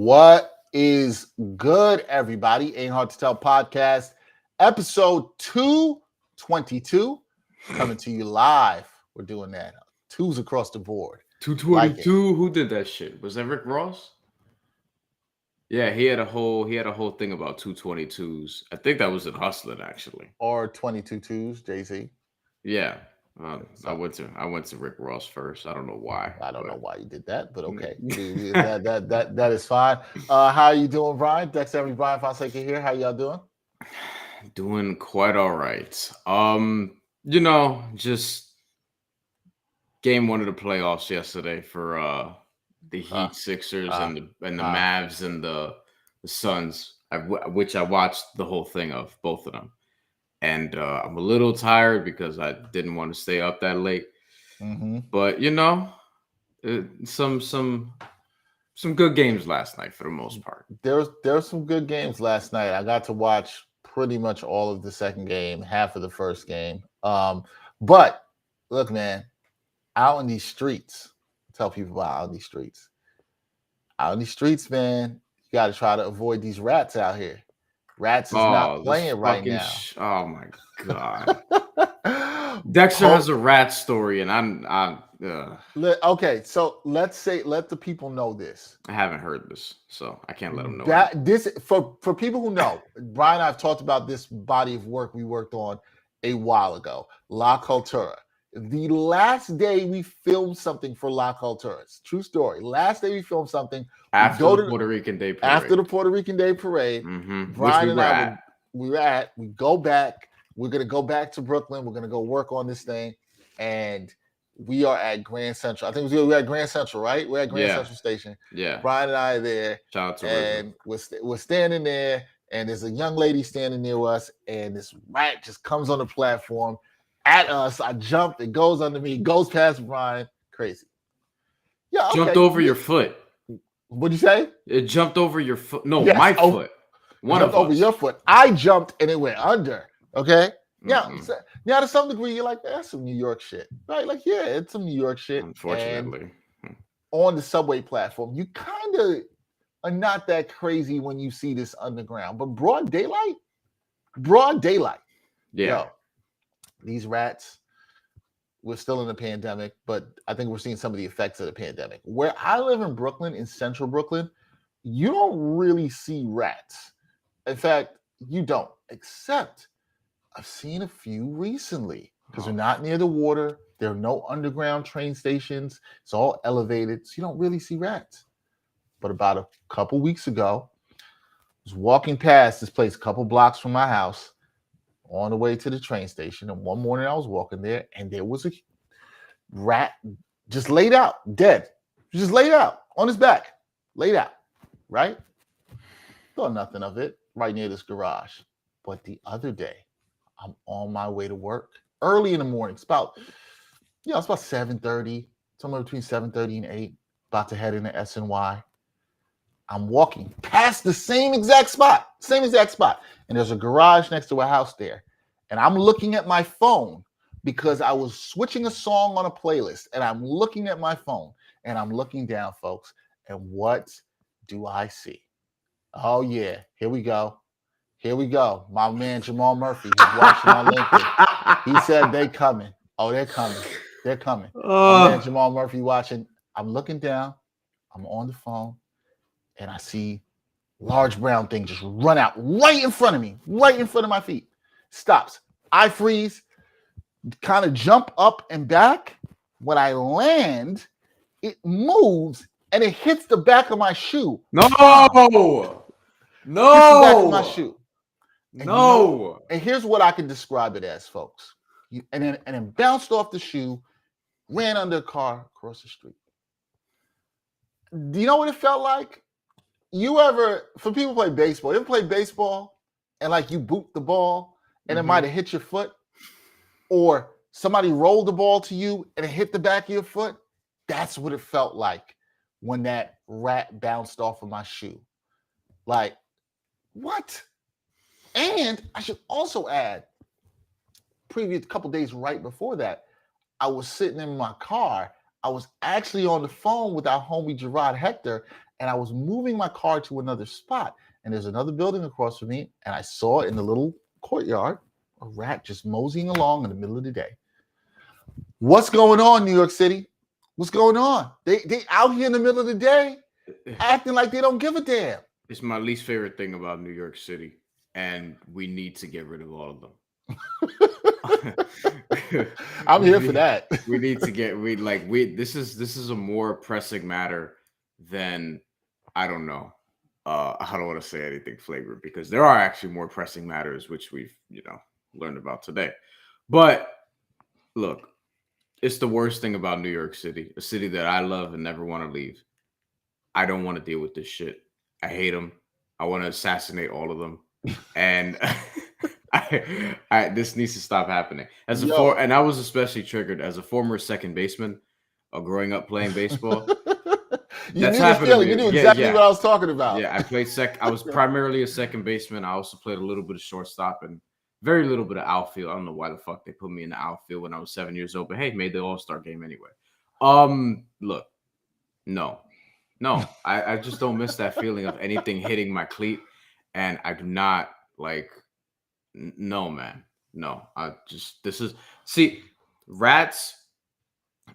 What is good, everybody? Ain't Hard to Tell podcast, episode 222, coming to you live. We're doing that. Twos across the board. 222. Who did that shit? Was that Rick Ross? Yeah, he had a whole thing about 222s. I think that was in Hustling, actually. Or 22 Jay-Z. Yeah. I went to Rick Ross first. I don't know why. I don't know why you did that, but okay. that is fine. How are you doing, Brian? Dexter Henry Bryan Fonseca here. How y'all doing? Doing quite all right. Just game one of the playoffs yesterday for the Heat, Sixers, and the Mavs and the Suns, which I watched the whole thing of, both of them. And I'm a little tired because I didn't want to stay up that late. Mm-hmm. But some good games last night for the most part. There was some good games last night. I got to watch pretty much all of the second game, half of the first game. But look, man, out in these streets, tell people about out in these streets. Out in these streets, man, you got to try to avoid these rats out here. Rats is not playing right now. Oh my god! Dexter has a rat story, and I'm. Okay, so let the people know this. I haven't heard this, so I can't let them know. For people who know, Brian and I have talked about this body of work we worked on a while ago, La Cultura. The last day we filmed something for La Cultura, it's true story. Last day we filmed something after the Puerto Rican Day Parade. After the Puerto Rican Day Parade, Brian and I we go back. We're gonna go back to Brooklyn. We're gonna go work on this thing, and we are at Grand Central. I think we're at Grand Central, right? We're at Grand Central Station. Yeah. Brian and I are there. Shout out to and we're standing there, and there's a young lady standing near us, and this rat just comes on the platform at us. I jumped. It goes under me. Goes past Brian. Crazy. Yeah. Okay. Jumped over your foot. What'd you say? It jumped over your foot. No, yes, my foot. One jumped over your foot. I jumped and it went under. Okay. Yeah. So, now to some degree, you're like, that's some New York shit, right? Like, yeah, it's some New York shit. Unfortunately, on the subway platform, you kind of are not that crazy when you see this underground, but broad daylight. Yeah. Yo, these rats. We're still in the pandemic, but I think we're seeing some of the effects of the pandemic. Where I live in Brooklyn, in central Brooklyn, you don't really see rats. In fact, you don't, except I've seen a few recently because they're not near the water. There are no underground train stations. It's all elevated, so you don't really see rats. But about a couple weeks ago, I was walking past this place a couple blocks from my house on the way to the train station. And one morning I was walking there and there was a rat just laid out, dead. Just laid out on his back, laid out, right? Thought nothing of it, right near this garage. But the other day, I'm on my way to work early in the morning. It's about 7:30, somewhere between 7:30 and 8, about to head into SNY. I'm walking past the same exact spot. And there's a garage next to a house there. And I'm looking at my phone because I was switching a song on a playlist. And I'm looking at my phone and I'm looking down, folks. And what do I see? Oh, yeah. Here we go. My man, Jamal Murphy, who's watching on LinkedIn. He said they coming. Oh, they're coming. My man, Jamal Murphy watching. I'm looking down. I'm on the phone. And I see large brown thing just run out right in front of me, right in front of my feet. Stops. I freeze, kind of jump up and back. When I land, it moves and it hits the back of my shoe. No. Hits the back of my shoe. And and here's what I can describe it as, folks. And then bounced off the shoe, ran under a car across the street. Do you know what it felt like? For people who play baseball, you ever play baseball and like you boot the ball and it might have hit your foot, or somebody rolled the ball to you and it hit the back of your foot? That's what it felt like when that rat bounced off of my shoe. Like, what? And I should also add, previous couple days right before that, I was sitting in my car. I was actually on the phone with our homie Gerard Hector, and I was moving my car to another spot, and there's another building across from me, and I saw in the little courtyard a rat just moseying along in the middle of the day. What's going on, New York City? What's going on? They out here in the middle of the day acting like they don't give a damn. It's my least favorite thing about New York City, and we need to get rid of all of them. I'm here for that. We need to get this is a more pressing matter than I don't know. I don't want to say anything flagrant because there are actually more pressing matters which we've learned about today. But look, it's the worst thing about New York City, a city that I love and never want to leave. I don't want to deal with this shit. I hate them. I want to assassinate all of them, and this needs to stop happening. And I was especially triggered as a former second baseman, growing up playing baseball. That's happening. You knew exactly what I was talking about. Yeah, I played I was primarily a second baseman. I also played a little bit of shortstop and very little bit of outfield. I don't know why the fuck they put me in the outfield when I was 7 years old, but hey, made the All-Star game anyway. Look, no, I just don't miss that feeling of anything hitting my cleat, and I do not no, man. No, rats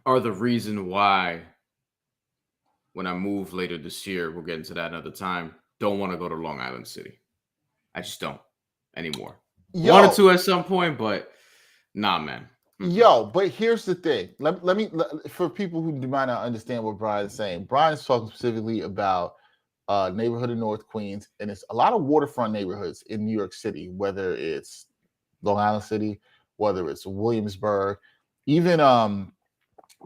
are the reason why when I move later this year, we'll get into that another time, don't want to go to Long Island City. I just don't anymore. Wanted to at some point, but nah, man. But here's the thing. Let me for people who might not understand what Brian's saying. Brian's talking specifically about neighborhood in North Queens, and it's a lot of waterfront neighborhoods in New York City, whether it's Long Island City, whether it's Williamsburg, even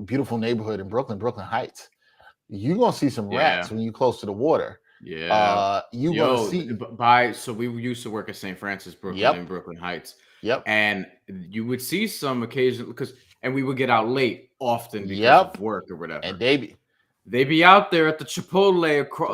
beautiful neighborhood in Brooklyn Heights. You're gonna see some rats when you're close to the water. Yeah, gonna see. So we used to work at St. Francis, Brooklyn, in Brooklyn Heights. Yep. And you would see some occasion and we would get out late often because of work or whatever. And they be out there at the Chipotle across,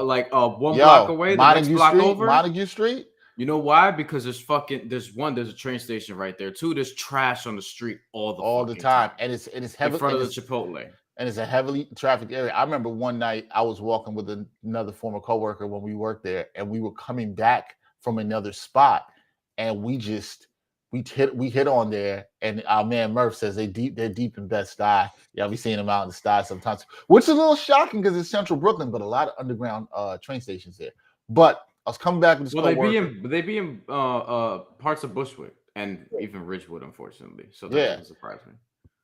one block away, the next block over. Montague Street. You know why? Because there's a train station right there. Two, there's trash on the street all the time. And it's heavy in front of the Chipotle. And it's a heavily trafficked area. I remember one night I was walking with another former coworker when we worked there, and we were coming back from another spot, and we hit on there, and our man Murph says they're deep in Bed-Stuy. Yeah, we seeing them out in the sty sometimes, which is a little shocking because it's central Brooklyn, but a lot of underground train stations there. But I was coming back with this coworker. They be in parts of Bushwick and even Ridgewood, unfortunately. So that doesn't surprise me.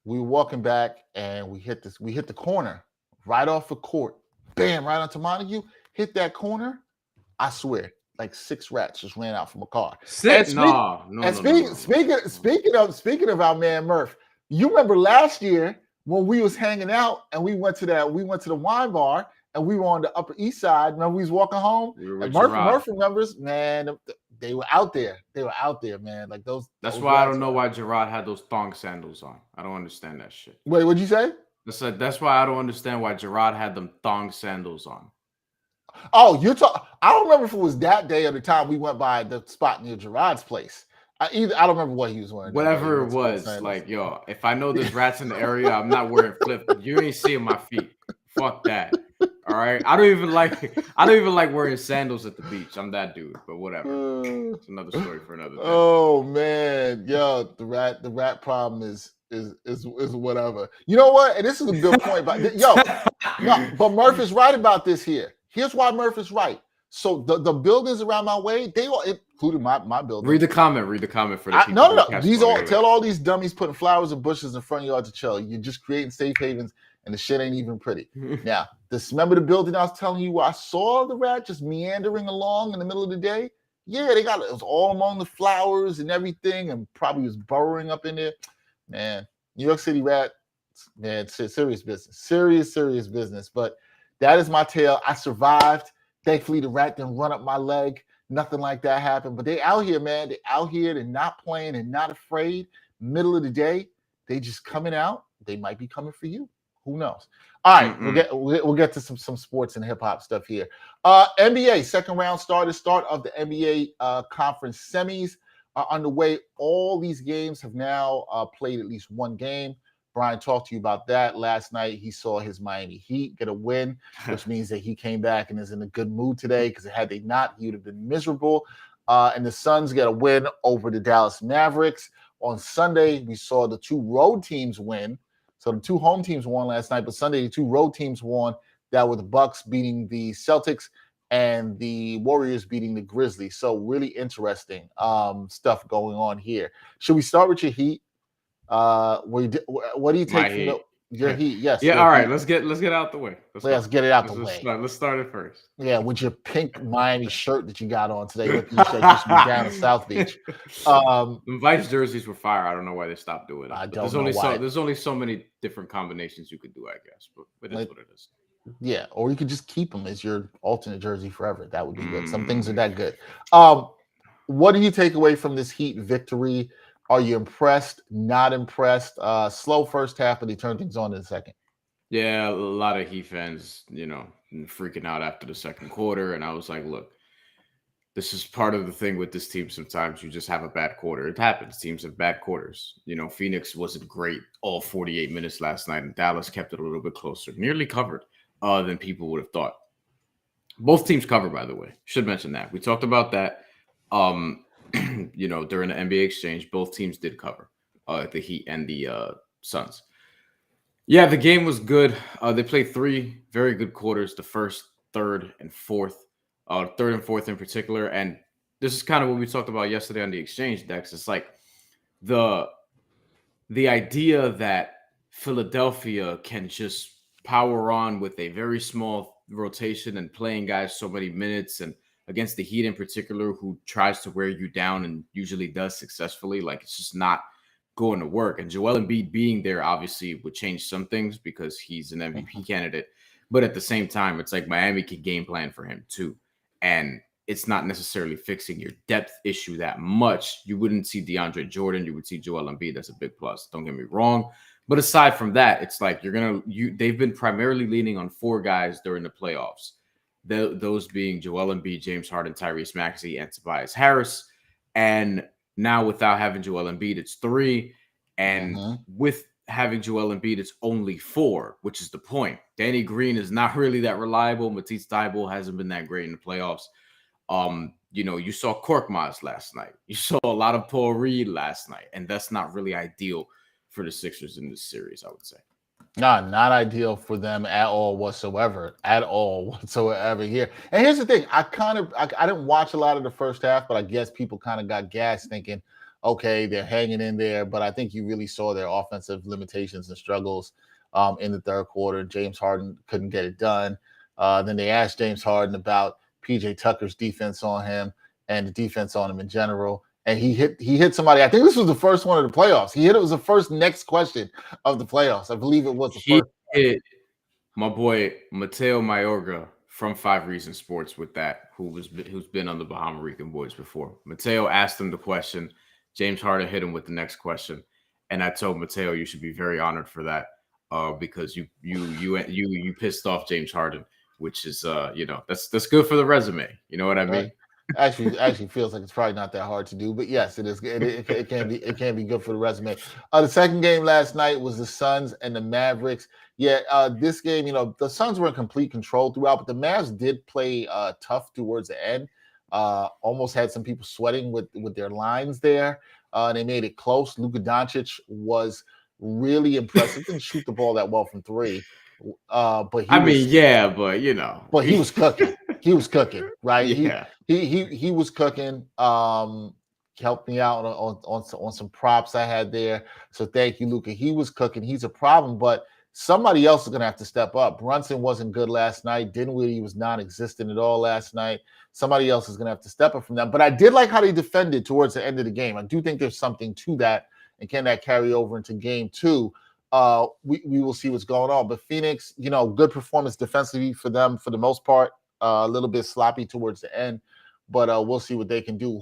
We were walking back and we hit the corner right off the court. Bam, right onto Montague. Hit that corner. I swear, like 6 rats just ran out from a car. Speaking of our man Murph, you remember last year when we was hanging out and we went to the wine bar and we were on the Upper East Side. Remember we was walking home? And Murph remembers, man, they were out there. They were out there, man. Like those. That's why I don't know why Gerard had those thong sandals on. I don't understand that shit. Wait, what'd you say? That's why I don't understand why Gerard had them thong sandals on. Oh, I don't remember if it was that day or the time we went by the spot near Gerard's place. I don't remember what he was wearing. Whatever it was, if I know there's rats in the area, I'm not wearing flip. You ain't seeing my feet. Fuck that. All right. I don't even like wearing sandals at the beach. I'm that dude, but whatever. It's another story for another day. Oh man. Yo, the rat problem is whatever. You know what? And this is a good point. But but Murph is right about this here. Here's why Murph is right. So the buildings around my way, they all, including my building. Read the comment for the people. No. Tell all these dummies putting flowers and bushes in front of y'all to chill. You're just creating safe havens, and the shit ain't even pretty. Now, remember the building I was telling you where I saw the rat just meandering along in the middle of the day? Yeah, it was all among the flowers and everything, and probably was burrowing up in there. Man, New York City rat, man, serious business. Serious business. But that is my tale. I survived. Thankfully, the rat didn't run up my leg. Nothing like that happened. But they out here, man. They out here. They're not playing and not afraid. Middle of the day, they just coming out. They might be coming for you. Who knows? All right, we'll get to some sports and hip hop stuff here. NBA second round start of the NBA conference semis are underway. All these games have now played at least one game. Brian talked to you about that last night. He saw his Miami Heat get a win, which means that he came back and is in a good mood today, because had they not, he would have been miserable. And the Suns get a win over the Dallas Mavericks. On Sunday, we saw the two road teams win. So the two home teams won last night, but Sunday the two road teams won. That were the Bucks beating the Celtics and the Warriors beating the Grizzlies. So really interesting stuff going on here. Should we start with your Heat? What do you take from your Heat? Yes. Yeah. All right. Heat. Let's get it out the way. Let's get it out the way. Let's start it first. Yeah, with your pink Miami shirt that you got on today. Look, you said you should be down in South Beach. The Vice jerseys were fire. I don't know why they stopped doing it. I don't know why. There's only so many different combinations you could do, I guess. But it is what it is. Yeah, or you could just keep them as your alternate jersey forever. That would be good. Some things are that good. What do you take away from this Heat victory? Are you impressed? Not impressed? Slow first half, but they turn things on in the second. Yeah, a lot of Heat fans, freaking out after the second quarter. And I was like, look, this is part of the thing with this team. Sometimes you just have a bad quarter. It happens. Teams have bad quarters. Phoenix wasn't great all 48 minutes last night, and Dallas kept it a little bit closer, nearly covered than people would have thought. Both teams covered, by the way. Should mention that. We talked about that. During the NBA exchange, both teams did cover, the Heat and the Suns. Yeah, the game was good. They played 3 very good quarters, the first, third, and fourth. Third and fourth in particular. And this is kind of what we talked about yesterday on the exchange, Dex. It's like the idea that Philadelphia can just power on with a very small rotation and playing guys so many minutes, and against the Heat in particular, who tries to wear you down and usually does successfully. Like, it's just not going to work. And Joel Embiid being there obviously would change some things because he's an MVP candidate. But at the same time, it's like Miami can game plan for him too. And it's not necessarily fixing your depth issue that much. You wouldn't see DeAndre Jordan. You would see Joel Embiid. That's a big plus. Don't get me wrong. But aside from that, it's like they've been primarily leaning on 4 guys during the playoffs. Those being Joel Embiid, James Harden, Tyrese Maxey, and Tobias Harris. And now without having Joel Embiid, it's 3. And with having Joel Embiid, it's only 4, which is the point. Danny Green is not really that reliable. Matisse Thybulle hasn't been that great in the playoffs. You saw Korkmaz last night. You saw a lot of Paul Reed last night. And that's not really ideal for the Sixers in this series, I would say. No, not ideal for them at all whatsoever. Here. And here's the thing. I didn't watch a lot of the first half, but I guess people kind of got gassed thinking, okay, they're hanging in there. But I think you really saw their offensive limitations and struggles in the third quarter. James Harden couldn't get it done. Then they asked James Harden about PJ Tucker's defense on him and the defense on him in general. And he hit somebody. I think this was the first one of the playoffs. It was the first next question of the playoffs. I believe it was the first. Hit my boy Mateo Mayorga from 5 Reasons Sports with that, who's been on the Bahama Rican Boys before. Mateo asked him the question. James Harden hit him with the next question, and I told Mateo, you should be very honored for that, because you pissed off James Harden, which is that's good for the resume. You know what I mean? Actually feels like it's probably not that hard to do, but yes, it is. It can be good for the resume. The second game last night was the Suns and the Mavericks. Yeah, this game, the Suns were in complete control throughout, but the Mavs did play tough towards the end. Almost had some people sweating with their lines there. They made it close. Luka Doncic was really impressive. Didn't shoot the ball that well from 3. But he was cooking. He was cooking, right? Yeah. He was cooking. Helped me out on some props I had there. So thank you, Luka. He was cooking. He's a problem, but somebody else is going to have to step up. Brunson wasn't good last night. Dinwiddie was non-existent at all last night. Somebody else is going to have to step up from them. But I did like how they defended towards the end of the game. I do think there's something to that, and can that carry over into game 2? We will see what's going on. But Phoenix, good performance defensively for them for the most part. A little bit sloppy towards the end, but we'll see what they can do.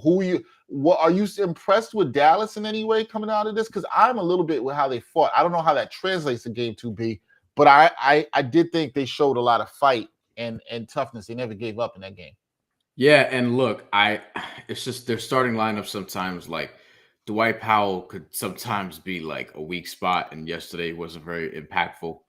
Are you impressed with Dallas in any way coming out of this? Because I'm a little bit with how they fought. I don't know how that translates to game 2B, but I did think they showed a lot of fight and toughness. They never gave up in that game. Yeah, and look, it's just their starting lineup sometimes, like, Dwight Powell could sometimes be like a weak spot, and yesterday wasn't very impactful.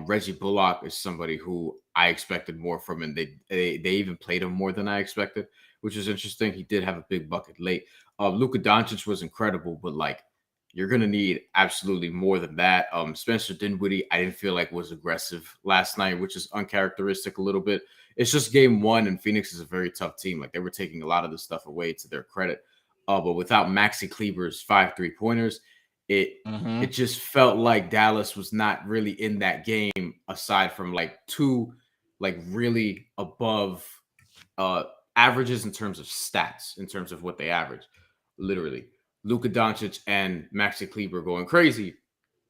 Reggie Bullock is somebody who I expected more from, and they even played him more than I expected, which is interesting. He did have a big bucket late. Luka Doncic was incredible, but like you're gonna need absolutely more than that. Spencer Dinwiddie, I didn't feel like was aggressive last night, which is uncharacteristic a little bit. It's just game one, and Phoenix is a very tough team. Like they were taking a lot of the stuff away to their credit. But without Maxi Kleber's 5 3-pointers, it just felt like Dallas was not really in that game aside from like two like really above averages in terms of stats, in terms of what they average. Literally, Luka Doncic and Maxi Kleber going crazy,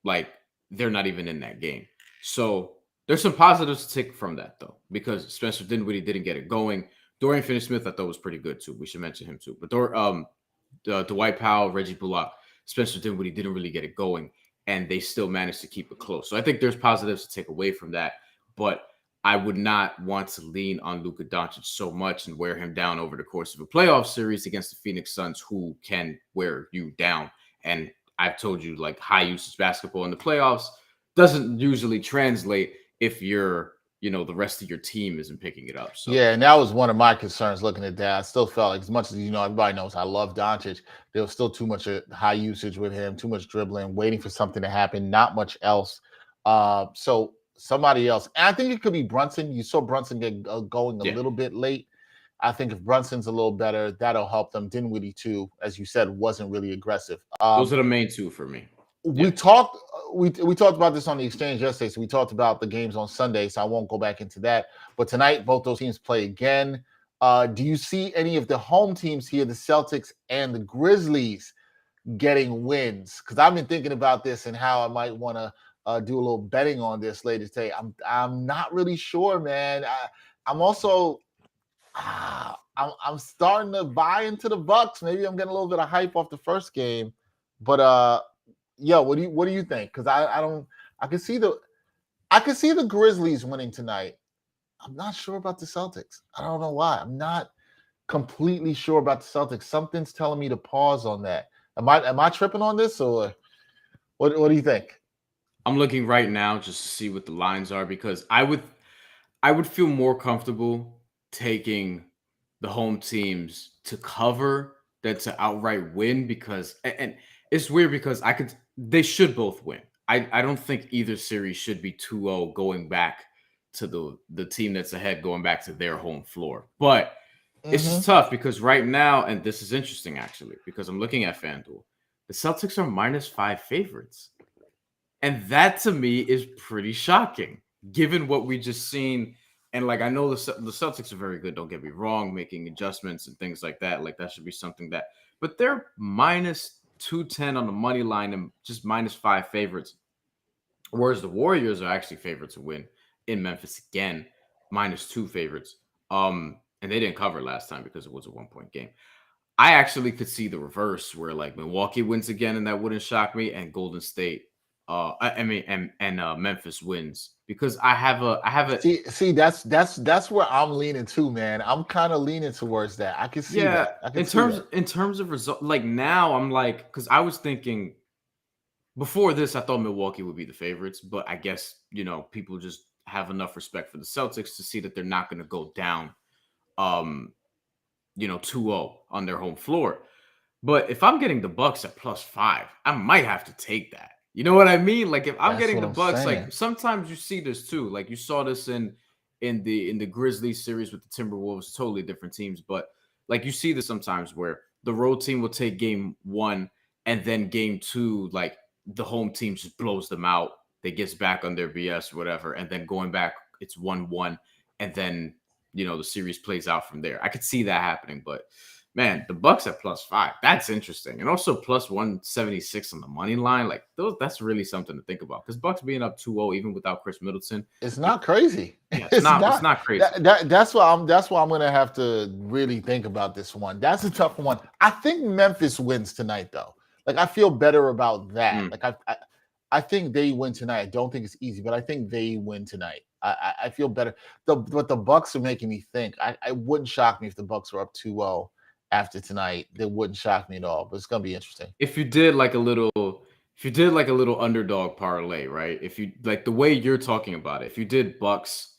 like they're not even in that game. So there's some positives to take from that though, because Spencer Dinwiddie didn't get it going. Dorian Finney-Smith I thought was pretty good too. We should mention him too. But Dwight Powell, Reggie Bullock, Spencer Dinwiddie didn't really get it going, and they still managed to keep it close. So I think there's positives to take away from that, but I would not want to lean on Luka Doncic so much and wear him down over the course of a playoff series against the Phoenix Suns, who can wear you down. And I've told you, like, high usage basketball in the playoffs doesn't usually translate if you're, the rest of your team isn't picking it up. So yeah, and that was one of my concerns looking at that. I still felt like, as much as everybody knows I love Doncic, there was still too much high usage with him, too much dribbling, waiting for something to happen, not much else. So somebody else, and I think it could be Brunson. You saw Brunson get going a little bit late. I think if Brunson's a little better, that'll help them. Dinwiddie too, as you said, wasn't really aggressive. Those are the main two for me. We talked about this on the exchange yesterday, so we talked about the games on Sunday, so I won't go back into that. But tonight, both those teams play again. Do you see any of the home teams here, the Celtics and the Grizzlies, getting wins? Because I've been thinking about this and how I might want to do a little betting on this later today. I'm not really sure, man. I'm also I'm starting to buy into the Bucks. Maybe I'm getting a little bit of hype off the first game, but what do you think? Because I can see the Grizzlies winning tonight. I'm not sure about the Celtics. I don't know why. I'm not completely sure about the Celtics. Something's telling me to pause on that. Am I tripping on this, or what do you think? I'm looking right now just to see what the lines are, because I would feel more comfortable taking the home teams to cover than to outright win, because and it's weird because they should both win. I don't think either series should be 2-0 going back to the team that's ahead, going back to their home floor. But it's just tough because right now, and this is interesting actually, because I'm looking at FanDuel, the Celtics are -5 favorites. And that to me is pretty shocking, given what we just seen. And like, I know the Celtics are very good, don't get me wrong, making adjustments and things like that. Like that should be something but they're -210 on the money line and just -5 favorites. Whereas the Warriors are actually favored to win in Memphis again, -2 favorites. And they didn't cover last time because it was a 1-point game. I actually could see the reverse, where like Milwaukee wins again, and that wouldn't shock me, and Golden State Memphis wins, because I have a see that's where I'm leaning to, man. I'm kind of leaning towards that. I can see that. In terms of result, like now I'm like, because I was thinking before this, I thought Milwaukee would be the favorites, but I guess people just have enough respect for the Celtics to see that they're not going to go down 2-0 on their home floor. But if I'm getting the Bucks at +5, I might have to take that. You know what I mean? Like if I'm getting the Bucks, like sometimes you see this too. Like you saw this in the Grizzlies series with the Timberwolves, totally different teams. But like you see this sometimes where the road team will take game 1 and then game 2, like the home team just blows them out. They gets back on their BS, whatever, and then going back, it's 1-1, and then the series plays out from there. I could see that happening, but man, the Bucks at +5, that's interesting. And also +176 on the money line. Like that's really something to think about, because Bucks being up 2-0 even without Chris Middleton, it's not crazy. Yeah, it's not crazy. That's why I'm gonna have to really think about this one. That's a tough one. I think Memphis wins tonight, though. Like I feel better about that. Like I think they win tonight. I don't think it's easy, but I think they win tonight. I feel better. But the Bucks are making me think. I wouldn't shock me if the Bucks were up 2-0 after tonight. That wouldn't shock me at all, but it's gonna be interesting. If you did like a little underdog parlay, right? If you like the way you're talking about it, if you did Bucks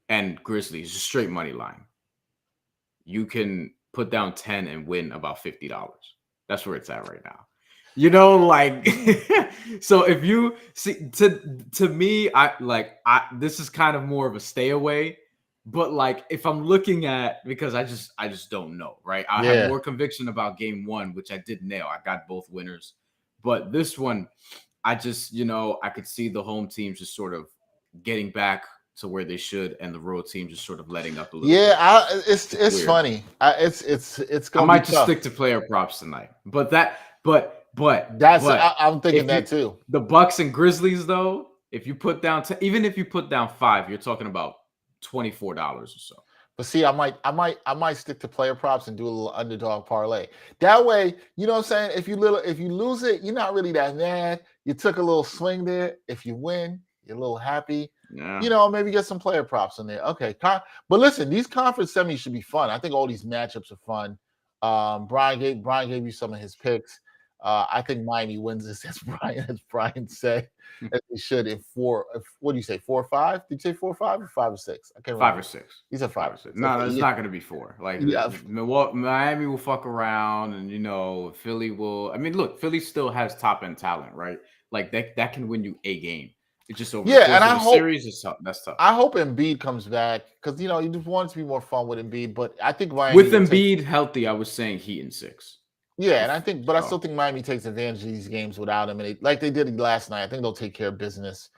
and Grizzlies, just straight money line, you can put down 10 and win about $50. That's where it's at right now. You know, like so if you see to me, I this is kind of more of a stay away. But like if I'm looking at, because I just don't know, right? I have more conviction about game one, which I did nail. I got both winners. But this one, I just, I could see the home team just sort of getting back to where they should, and the road team just sort of letting up a little bit. It's funny. It's gonna I might be just tough. stick to player props tonight. I'm thinking that too. The Bucks and Grizzlies, though, if you put down even if you put down 5, you're talking about $24 or so. But see, I might stick to player props and do a little underdog parlay. That way, you know what I'm saying? If you lose it, you're not really that mad. You took a little swing there. If you win, you're a little happy. Yeah. Maybe get some player props in there. Okay. But listen, these conference semis should be fun. I think all these matchups are fun. Brian gave you some of his picks. I think Miami wins this, as Brian said, as they should in 4. What do you say, 4 or 5? Did you say 4 or 5 or 5 or 6? I can't remember. 5 or 6. He said 5 or 6. No, it's not going to be 4. Like Miami will fuck around, and Philly will. I mean, look, Philly still has top end talent, right? Like that can win you a game. It's just over. And I hope series is tough. That's tough. I hope Embiid comes back, because you just want it to be more fun with Embiid. But I think Miami with Embiid healthy, I was saying Heat in 6. Yeah, and I still think Miami takes advantage of these games without him, and like they did last night. I think they'll take care of business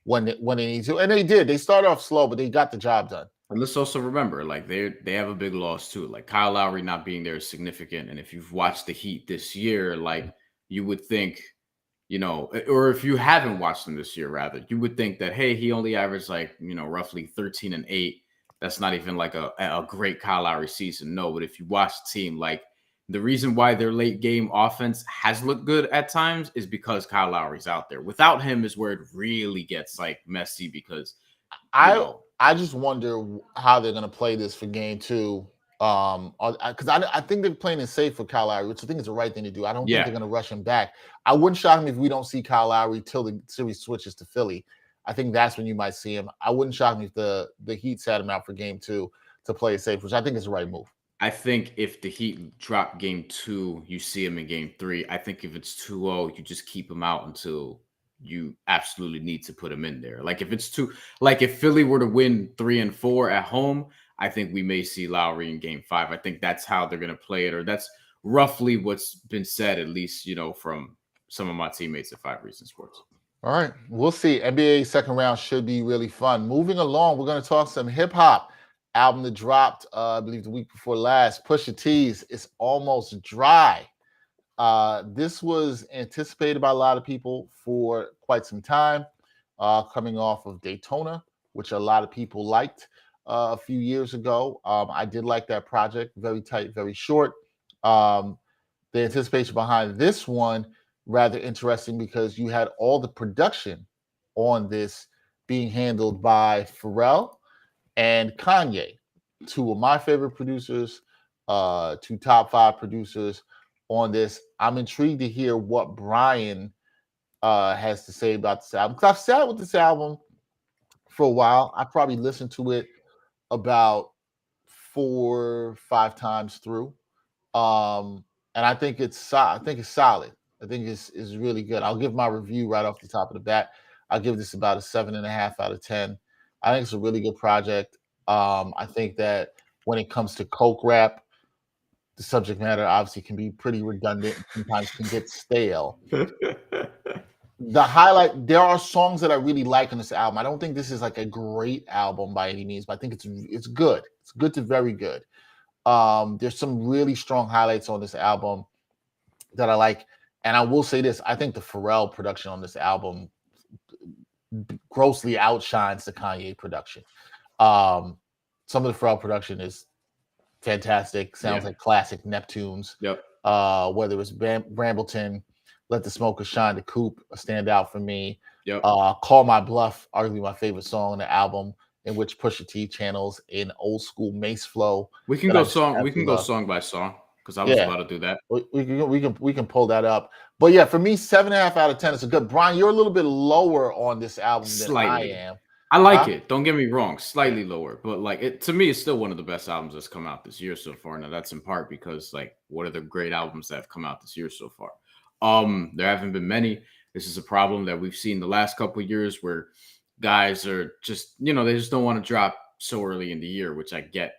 when they need to, and they did. They started off slow, but they got the job done. And let's also remember, like they have a big loss too. Like Kyle Lowry not being there is significant, and if you've watched the Heat this year, like you would think, or if you haven't watched them this year, rather, you would think that hey, he only averaged like roughly 13 and 8. That's not even like a great Kyle Lowry season. No, but if you watch the team, like. The reason why their late game offense has looked good at times is because Kyle Lowry's out there. Without him is where it really gets like messy, because I just wonder how they're gonna play this for game 2. Because I think they're playing it safe for Kyle Lowry, which I think is the right thing to do. I don't think they're gonna rush him back. I wouldn't shock me if we don't see Kyle Lowry till the series switches to Philly. I think that's when you might see him. I wouldn't shock me if the Heat sat him out for game 2 to play it safe, which I think is the right move. I think if the Heat drop game 2, you see him in game 3. I think if it's 2-0, you just keep him out until you absolutely need to put him in there. Like if Philly were to win 3 and 4 at home, I think we may see Lowry in game 5. I think that's how they're going to play it, or that's roughly what's been said, at least, from some of my teammates at 5 Reasons Sports. All right, we'll see. NBA second round should be really fun. Moving along, we're going to talk some hip hop. Album that dropped, I believe the week before last, Pusha T's It's Almost Dry. This was anticipated by a lot of people for quite some time, coming off of Daytona, which a lot of people liked a few years ago. I did like that project, very tight, very short. The anticipation behind this one, rather interesting, because you had all the production on this being handled by Pharrell and Kanye, 2 of my favorite producers, 2 top 5 producers on this. I'm intrigued to hear what Brian has to say about this album, because I've sat with this album for a while. I probably listened to it about 4 or 5 times through, and I think it's solid. I think it's really good. I'll give my review right off the top of the bat. I'll give this about a 7.5 out of 10. I think it's a really good project. I think that when it comes to coke rap, the subject matter obviously can be pretty redundant and sometimes can get stale. There are songs that I really like on this album. I don't think this is like a great album by any means, but I think it's good. It's good to very good. There's some really strong highlights on this album that I like. And I will say this, I think the Pharrell production on this album grossly outshines the Kanye production. Some of the Pharrell production is fantastic. Sounds like classic Neptunes. Yep. Whether it's Brambleton, Let the Smoker Shine, the Coupe, a standout for me. Yep. Call My Bluff, arguably my favorite song on the album, in which Pusha T channels an old school Mace flow. We can go song by song. because I was about to do that. We can pull that up. But yeah, for me, 7.5 out of 10 is a good. Brian, you're a little bit lower on this album than I am. I like it. Don't get me wrong, slightly lower, but like it to me, it's still one of the best albums that's come out this year so far. Now that's in part because like what are the great albums that have come out this year so far? There haven't been many. This is a problem that we've seen the last couple of years where guys are just, they just don't want to drop so early in the year, which I get.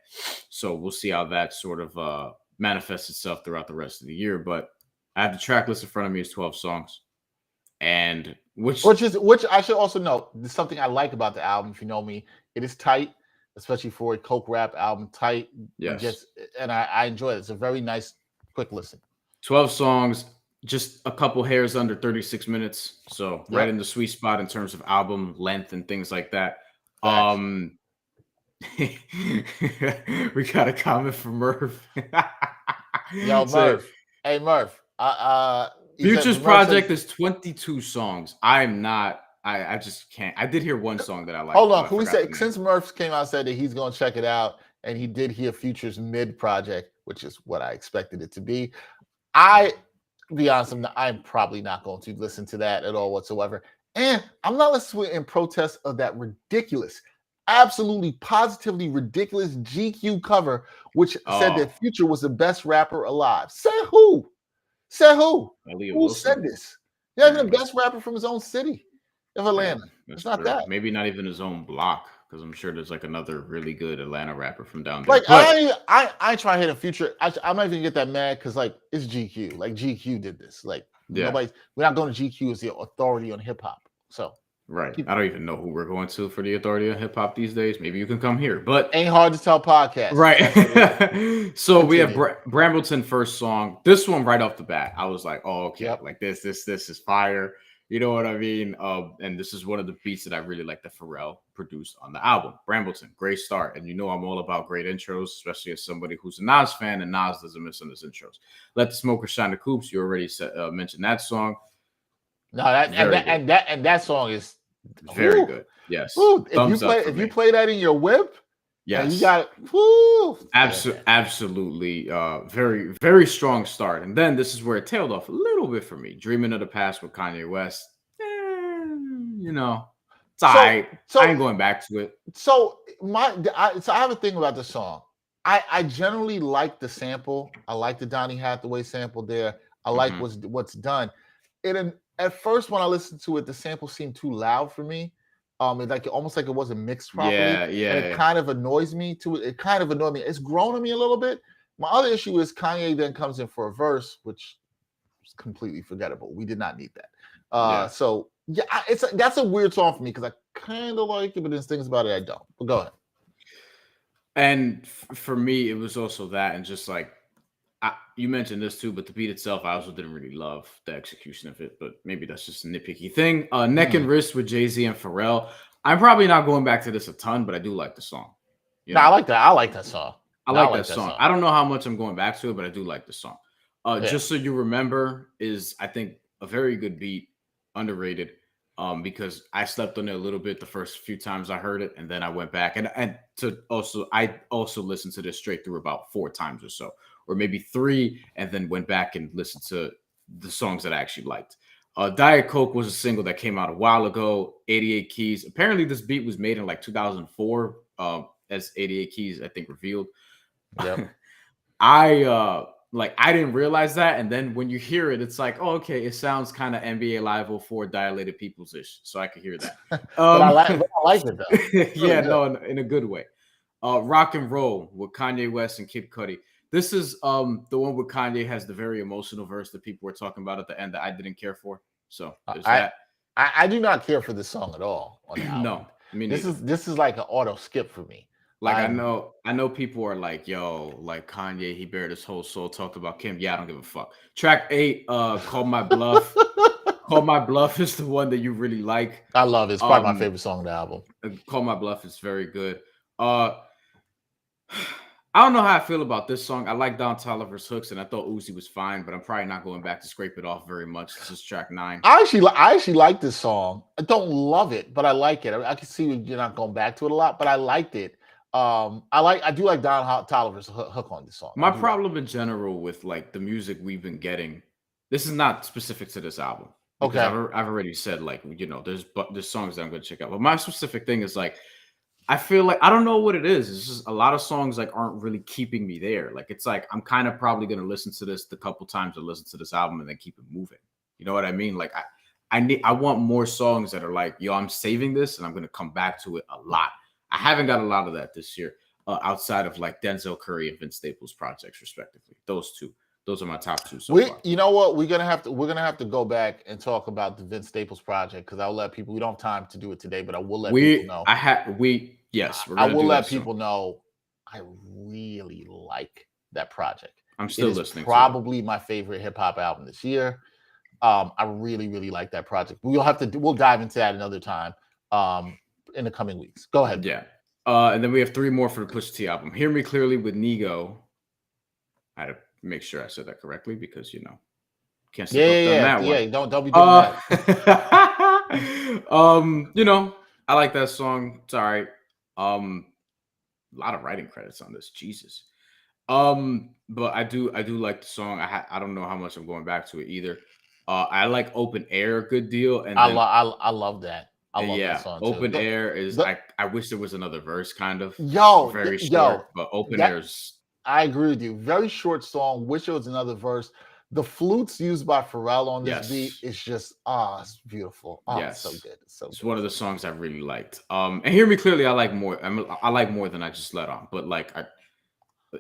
So we'll see how that sort of manifests itself throughout the rest of the year. But I have the track list in front of me. It's 12 songs. And which I should also note, there's something I like about the album. If you know me, it is tight, especially for a coke rap album. Tight, yes, and I enjoy it. It's a very nice, quick listen. 12 songs, just a couple hairs under 36 minutes, so right in the sweet spot in terms of album length and things like that. We got a comment from Murph. Yo, Murph. Hey, Murph. Future's project is 22 songs. I just can't. I did hear one song that I liked. Hold on. Who said, since Murph came out and said that he's going to check it out, and he did hear Future's mid project, which is what I expected it to be. To be honest, I'm probably not going to listen to that at all whatsoever. And I'm not listening to it in protest of that ridiculous, absolutely positively ridiculous GQ cover, which said that Future was the best rapper alive. Said who? Who said this? Yeah, even the best rapper from his own city of Atlanta. It's not that. Maybe not even his own block, because I'm sure there's like another really good Atlanta rapper from down there. Like I try to hit a Future. I'm not even gonna get that mad because like it's GQ. Like GQ did this. Like we're not going to GQ as the authority on hip hop. So right. I don't even know who we're going to for the authority on hip hop these days. Maybe you can come here, but ain't hard to tell podcast. Right. So we have Brambleton first song. This one right off the bat, I was like, oh, okay. Yep. Like this is fire. You know what I mean? And this is one of the beats that I really like that Pharrell produced on the album. Brambleton, great start. And I'm all about great intros, especially as somebody who's a Nas fan, and Nas doesn't miss on his intros. Let the Smoker Shine the Coops. You already mentioned that song. No, that song is very good. Yes. If you play that in your whip, yes, you got it. Absolutely. Very, very strong start. And then this is where it tailed off a little bit for me. Dreaming of the Past with Kanye West. It's all right. I ain't going back to it. So I have a thing about the song. I generally like the sample. I like the Donny Hathaway sample there. I like what's done. At first, when I listened to it, the sample seemed too loud for me. Almost like it wasn't mixed properly. Yeah. And it kind of annoys me too. It kind of annoyed me. It's grown on me a little bit. My other issue is Kanye then comes in for a verse, which is completely forgettable. We did not need that. So that's a weird song for me because I kind of like it, but there's things about it I don't. But go ahead. And for me, it was also that, and just like you mentioned this too, but the beat itself, I also didn't really love the execution of it, but maybe that's just a nitpicky thing. Neck and Wrist with Jay-Z and Pharrell. I'm probably not going back to this a ton, but I do like the song. I like that. I like that song. I like that song. I don't know how much I'm going back to it, but I do like the song. Just So You Remember is, I think, a very good beat, underrated, because I slept on it a little bit the first few times I heard it, and then I went back and I also listened to this straight through about 4 times or so, or maybe 3, and then went back and listened to the songs that I actually liked. Diet Coke was a single that came out a while ago. 88 Keys. Apparently, this beat was made in like 2004, as 88 Keys, I think, revealed. Yep. I didn't realize that, and then when you hear it, it's like, oh, okay, it sounds kind of NBA Live 04 Dilated Peoples-ish, so I could hear that. But I like it though. In a good way. Rock and Roll with Kanye West and Kid Cudi. This is the one where Kanye has the very emotional verse that people were talking about at the end that I didn't care for. So there's that. I do not care for this song at all. No, I mean this is like an auto skip for me. Like I know people are like, yo, like Kanye, he bared his whole soul, talked about Kim. Yeah, I don't give a fuck. Track 8, Call My Bluff. Call My Bluff is the one that you really like. I love it. It's probably my favorite song on the album. Call My Bluff is very good. I don't know how I feel about this song. I like Don Toliver's hooks, and I thought Uzi was fine, but I'm probably not going back to scrape it off very much. This is track 9. I actually like this song. I don't love it, but I like it. I can see you're not going back to it a lot, but I liked it. I do like Don Tolliver's hook on this song. My problem in general with like the music we've been getting, this is not specific to this album because Okay. I've already said like there's songs that I'm going to check out, but my specific thing is like I feel like I don't know what it is. It's just a lot of songs like aren't really keeping me there. Like it's like I'm kind of probably going to listen to this the couple times I listen to this album and then keep it moving. You know what I mean? Like I want more songs that are like, yo, I'm saving this and I'm going to come back to it a lot. I haven't got a lot of that this year. Outside of like Denzel Curry and Vince Staples projects, respectively. Those are my top two so far. You know what? We're gonna have to go back and talk about the Vince Staples project because I'll let people. We don't have time to do it today, but I will let people know. I will let people know. I really like that project. I'm still listening. Probably my favorite hip hop album this year. I really, really like that project. We'll dive into that another time. In the coming weeks. Go ahead. Yeah. And then we have 3 more for the Pusha T album. Hear Me Clearly with Nigo. I had to make sure I said that correctly because, can't say that one. Yeah, don't be doing that. I like that song. It's all right. A lot of writing credits on this. Jesus. But I do like the song. I don't know how much I'm going back to it either. I like Open Air a good deal. And I love that. I love that song. Open Air is I wish there was another verse, kind of. Very short, but Open Air's. I agree with you. Very short song. Wish there was another verse. The flutes used by Pharrell on this beat is just it's beautiful. It's so good. It's one of the songs I really liked. And Hear Me Clearly, I like more. I like more than I just let on, but like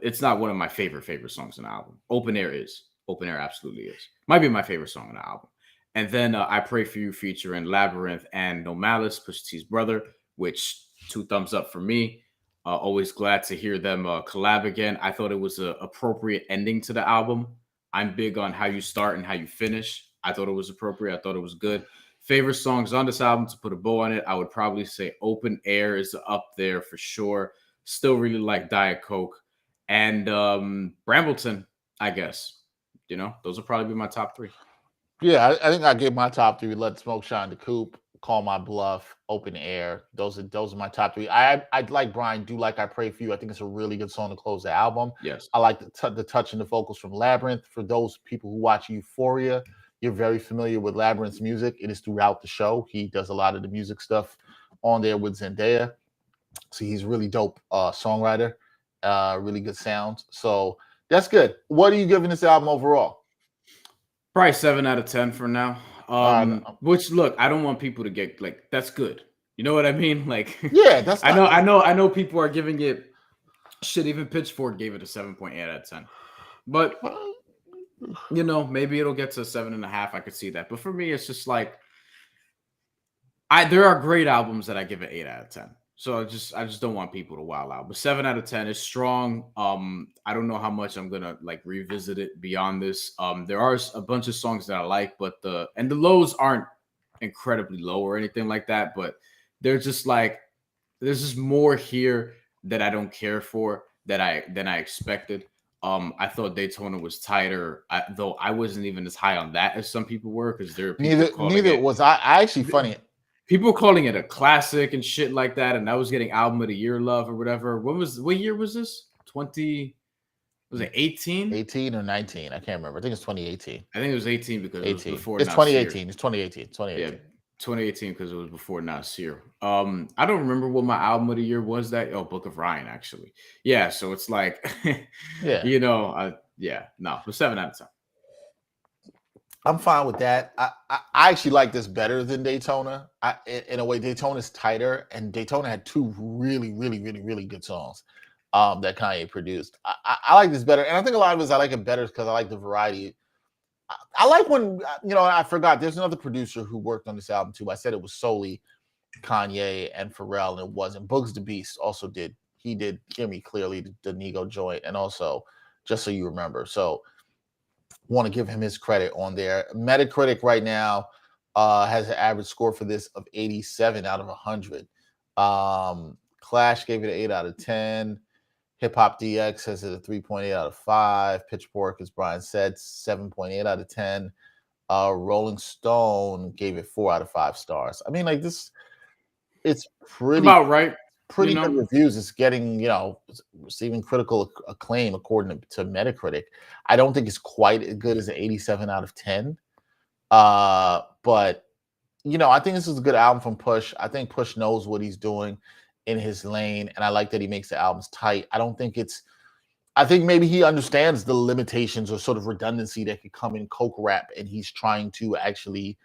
it's not one of my favorite songs in the album. Open Air is. Open Air absolutely is. Might be my favorite song in the album. And then I Pray For You featuring Labyrinth and No Malice, Pusha T's brother, which 2 thumbs up for me. Always glad to hear them collab again. I thought it was an appropriate ending to the album. I'm big on how you start and how you finish. I thought it was appropriate. I thought it was good. Favorite songs on this album, to put a bow on it, I would probably say Open Air is up there for sure. Still really like Diet Coke. And Brambleton, I guess. Those will probably be my top 3. Yeah, I think I gave my top 3. Let Smoke Shine the Coop, Call My Bluff, Open Air. Those are my top 3. I like Brian. Do like I Pray For You. I think it's a really good song to close the album. Yes. I like the touch and the vocals from Labyrinth. For those people who watch Euphoria, you're very familiar with Labyrinth's music. It is throughout the show. He does a lot of the music stuff on there with Zendaya. So he's really dope songwriter. Really good sounds. So that's good. What are you giving this album overall? Probably 7 out of 10 for now. Which, look, I don't want people to get like that's good. You know what I mean? Like, yeah, that's. I know people are giving it shit. Even Pitchfork gave it a 7.8 out of 10. But maybe it'll get to 7.5. I could see that. But for me, it's just like there are great albums that I give it 8 out of 10. So I just don't want people to wild out. But 7 out of 10 is strong. I don't know how much I'm gonna like revisit it beyond this. There are a bunch of songs that I like, but the lows aren't incredibly low or anything like that. But they're just like there's just more here that I don't care for than I expected. I thought Daytona was tighter, though I wasn't even as high on that as some people were because there are people neither was I. Actually, funny. People calling it a classic and shit like that, and I was getting album of the year love or whatever. What year was this? 20? Was it 18? 18 or 19? I can't remember. I think it's 2018. I think it was 18 because it was before. It's 2018. It's 2018. 2018. Yeah, 2018 because it was before Nasir. I don't remember what my album of the year was. Book of Ryan actually. Yeah, so it's like, yeah, but 7 out of 10. I'm fine with that. I actually like this better than Daytona. In a way, Daytona's tighter, and Daytona had 2 really, really, really, really good songs that Kanye produced. I like this better, and I think a lot of us I like it better because I like the variety. I like when I forgot. There's another producer who worked on this album too. I said it was solely Kanye and Pharrell, and it wasn't. Bugs the Beast also did. He did Hear Me Clearly, the Nigo joint, and also Just So You Remember. So. Want to give him his credit on there. Metacritic right now has an average score for this of 87 out of 100. Clash gave it an 8 out of 10. Hip Hop DX has it a 3.8 out of 5. Pitchfork, as Brian said, 7.8 out of 10. Rolling Stone gave it 4 out of 5 stars. I mean, like this, it's pretty about right. pretty good reviews. It's getting, receiving critical acclaim according to Metacritic. I don't think it's quite as good as an 87 out of 10. But I think this is a good album from Push. I think Push knows what he's doing in his lane, and I like that he makes the albums tight. I think maybe he understands the limitations or sort of redundancy that could come in coke rap, and he's trying to actually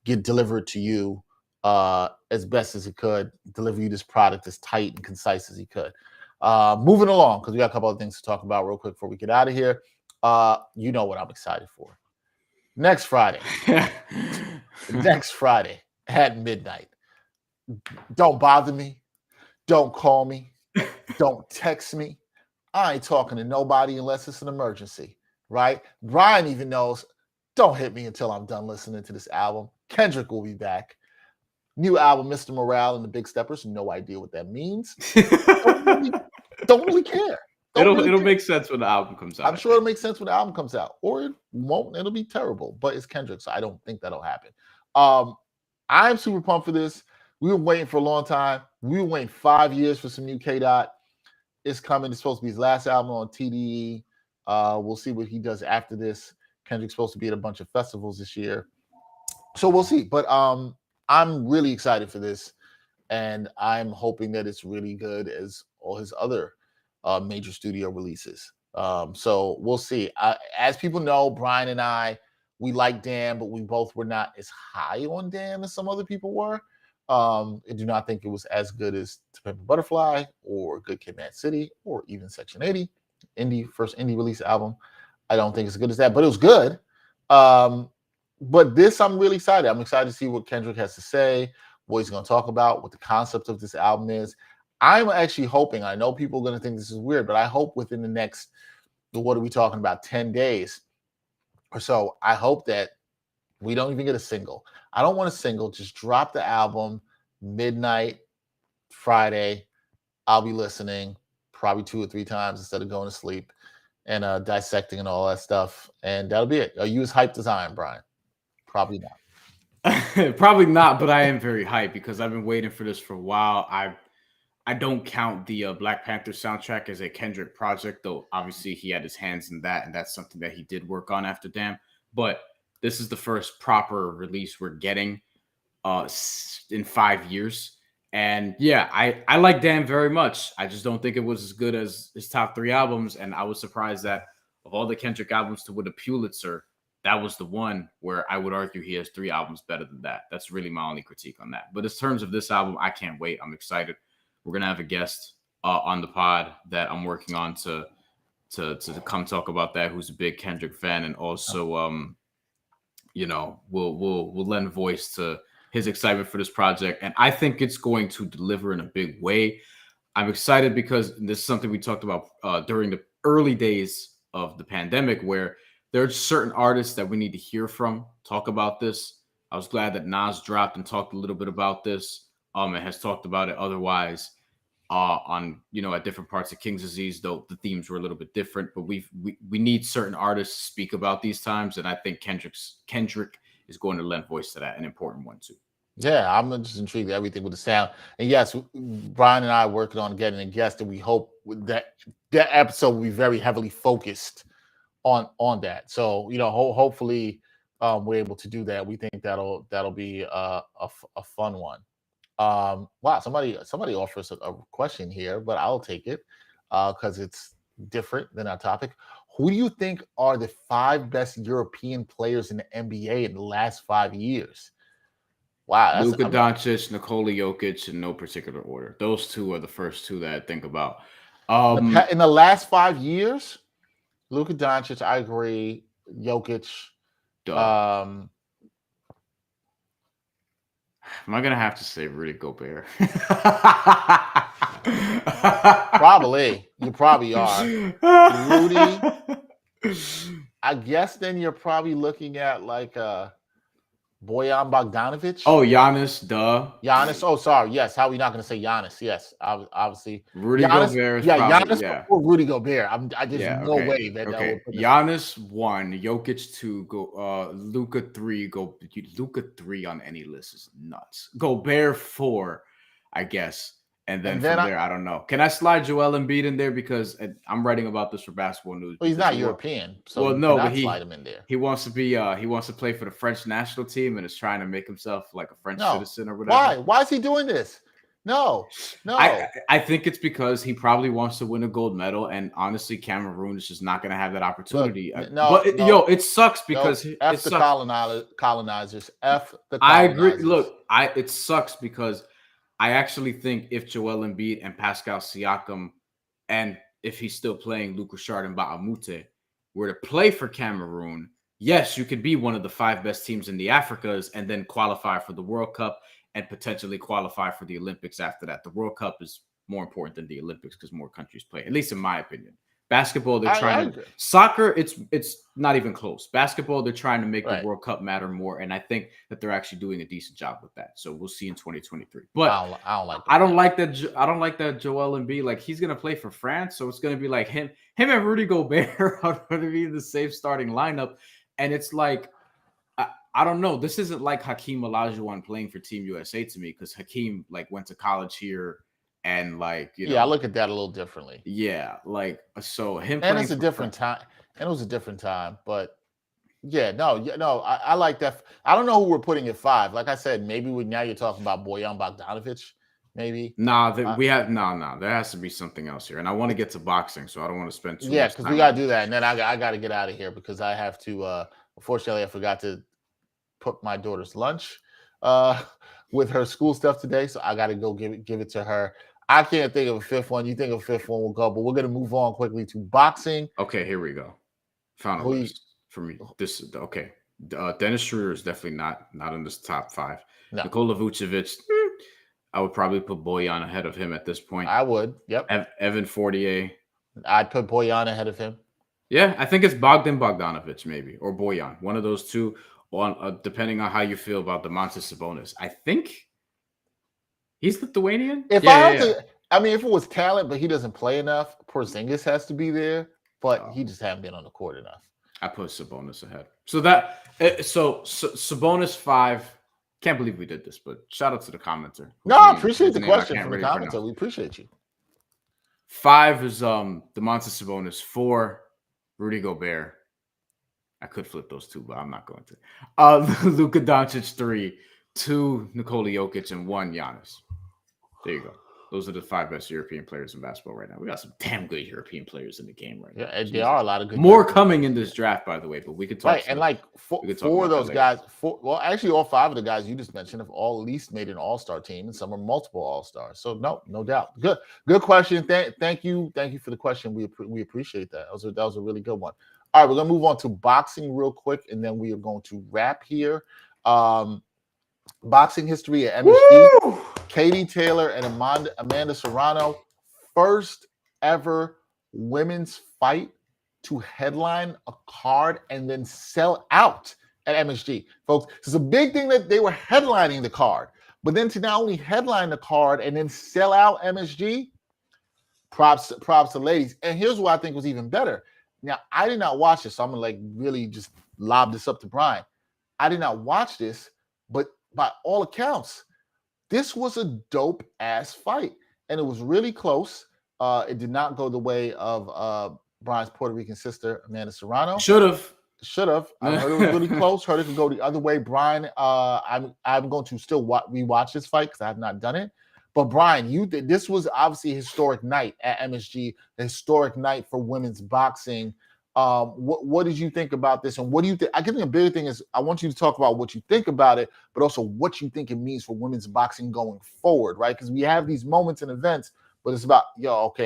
get delivered to you as best as he could, deliver you this product as tight and concise as he could. Moving along, because we got a couple of things to talk about real quick before we get out of here. You know what I'm excited for. Next Friday at midnight. Don't bother me. Don't call me. Don't text me. I ain't talking to nobody unless it's an emergency, right? Brian even knows, don't hit me until I'm done listening to this album. Kendrick will be back. New album, Mr. Morale and the Big Steppers. No idea what that means. Don't really care. It'll make sense when the album comes out. I'm sure it'll make sense when the album comes out. Or it won't. It'll be terrible. But it's Kendrick, so I don't think that'll happen. I'm super pumped for this. We were waiting for a long time. We were waiting 5 years for some new K-Dot. It's coming. It's supposed to be his last album on TDE. We'll see what he does after this. Kendrick's supposed to be at a bunch of festivals this year. So we'll see. But I'm really excited for this. And I'm hoping that it's really good as all his other major studio releases. So we'll see. As people know, Brian and I, we like Damn, but we both were not as high on Damn as some other people were. I do not think it was as good as To Pimp a Butterfly or Good Kid, Mad City or even Section 80, first indie release album. I don't think it's as good as that, but it was good. But this, I'm really excited. I'm excited to see what Kendrick has to say, what he's going to talk about, what the concept of this album is. I'm actually hoping, I know people are going to think this is weird, but I hope within the next, what are we talking about, 10 days or so, I hope that we don't even get a single. I don't want a single. Just drop the album midnight Friday. I'll be listening probably 2 or 3 times instead of going to sleep and dissecting and all that stuff. And that'll be it. Are you as hyped as I am, Brian? Probably not. Probably not, but I am very hyped because I've been waiting for this for a while. I don't count the Black Panther soundtrack as a Kendrick project, though obviously he had his hands in that, and that's something that he did work on after Damn. But this is the first proper release we're getting in 5 years. And yeah, I like Damn very much. I just don't think it was as good as his top 3 albums. And I was surprised that of all the Kendrick albums to win a Pulitzer, that was the one where I would argue he has 3 albums better than that. That's really my only critique on that. But in terms of this album, I can't wait. I'm excited. We're going to have a guest on the pod that I'm working on to come talk about that, who's a big Kendrick fan. And also, we'll lend voice to his excitement for this project. And I think it's going to deliver in a big way. I'm excited because this is something we talked about during the early days of the pandemic, where there are certain artists that we need to hear from, talk about this. I was glad that Nas dropped and talked a little bit about this. And has talked about it otherwise on, at different parts of King's Disease, though the themes were a little bit different. But we need certain artists to speak about these times. And I think Kendrick is going to lend voice to that, an important one too. Yeah, I'm just intrigued with everything with the sound. And yes, Brian and I are working on getting a guest, and we hope that episode will be very heavily focused on that. So, hopefully we're able to do that. We think that'll be a fun one. Wow, somebody offers a question here, but I'll take it because it's different than our topic. Who do you think are the 5 best European players in the NBA in the last 5 years? Wow, Luka Doncic, Nikola Jokic, in no particular order. Those 2 are the first 2 that I think about. In the last 5 years, Luka Doncic, I agree. Jokic. Am I gonna have to say Rudy Gobert? Probably. You probably are. Rudy. I guess then you're probably looking at like Bojan Bogdanovic. Oh, Giannis, duh. Giannis. Oh, sorry. Yes. How are we not going to say Giannis? Yes, obviously. Rudy Gobert is probably, Giannis or Rudy Gobert. There's no way that. Okay. Giannis 1, Jokic 2, Luka 3. Luka 3 on any list is nuts. Gobert 4, I guess, And then from there, I don't know. Can I slide Joel Embiid in there because I'm writing about this for Basketball News? Well, he's not European, so but slide him in there. He wants to be he wants to play for the French national team and is trying to make himself like a French citizen or whatever. Why? Why is he doing this? No. I think it's because he probably wants to win a gold medal, and honestly, Cameroon is just not going to have that opportunity. It sucks because F the colonizers. F the colonizers. I agree. Look, it sucks because I actually think if Joel Embiid and Pascal Siakam, and if he's still playing Luc Richard and Baamute, were to play for Cameroon, yes, you could be one of the 5 best teams in the Africas and then qualify for the World Cup and potentially qualify for the Olympics after that. The World Cup is more important than the Olympics because more countries play, at least in my opinion. Basketball, they're trying to. Soccer, it's not even close. Basketball, they're trying to make the World Cup matter more, and I think that they're actually doing a decent job with that. So we'll see in 2023. But I don't like that. I don't like that Joel Embiid. Like, he's gonna play for France, so it's gonna be like him and Rudy Gobert are going to be the safe starting lineup, and it's like. I don't know. This isn't like Hakeem Olajuwon playing for Team USA to me because Hakeem went to college here and I look at that a little differently. Yeah, so him. And it's a different time. And it was a different time, but I like that. I don't know who we're putting at 5. Like I said, maybe now you're talking about Bojan Bogdanovic. Maybe. We have no. There has to be something else here, and I want to get to boxing, so I don't want to spend too much time. Yeah, because we got to do that, and then I got to get out of here because I have to. Unfortunately, I forgot to put my daughter's lunch with her school stuff today, so I got to go give it to her. I can't think of a 5th one. You think of a 5th one, we'll go, but we're going to move on quickly to boxing. Okay, here we go. Found a list for me. This is okay. Dennis Schroeder is definitely not in this top 5. No. Nikola Vucevic, I would probably put Bojan ahead of him at this point. I would. Yep. Evan Fournier. I'd put Bojan ahead of him. Yeah, I think it's Bogdanovic maybe or Bojan, one of those two. Depending on how you feel about Domantas Sabonis. I think he's Lithuanian. If it was talent, but he doesn't play enough, Porzingis has to be there, but he just hasn't been on the court enough. I put Sabonis ahead. So Sabonis 5. Can't believe we did this, but shout out to the commenter. No, I appreciate the question from the commenter. We appreciate you. 5 is Domantas Sabonis. 4, Rudy Gobert. I could flip those 2, but I'm not going to. Luka Doncic 3, 2 Nikola Jokic, and 1 Giannis. There you go. Those are the 5 best European players in basketball right now. We got some damn good European players in the game right now. Yeah, there are a lot of good. More coming in this draft, by the way, but we could talk. Right, and 4 of those guys. Actually, all 5 of the guys you just mentioned have all at least made an All-Star team, and some are multiple All-Stars. So no doubt. Good question. Thank you for the question. We appreciate that. That was a really good one. All right, we're going to move on to boxing real quick, and then we are going to wrap here. Boxing history at MSG. Katie Taylor and Amanda Serrano, first ever women's fight to headline a card and then sell out at MSG. Folks, it's a big thing that they were headlining the card, but then to not only headline the card and then sell out MSG, props to ladies. And here's what I think was even better. Now, I did not watch this, so I'm going to really just lob this up to Brian. I did not watch this, but by all accounts, this was a dope-ass fight, and it was really close. It did not go the way of Brian's Puerto Rican sister, Amanda Serrano. Should have. I heard it was really close. Heard it could go the other way. Brian, I'm going to still rewatch this fight because I have not done it. But Brian, this was obviously a historic night at MSG, a historic night for women's boxing. What did you think about this? And what do you think? I think the bigger thing is I want you to talk about what you think about it, but also what you think it means for women's boxing going forward, right? Because we have these moments and events, but it's about,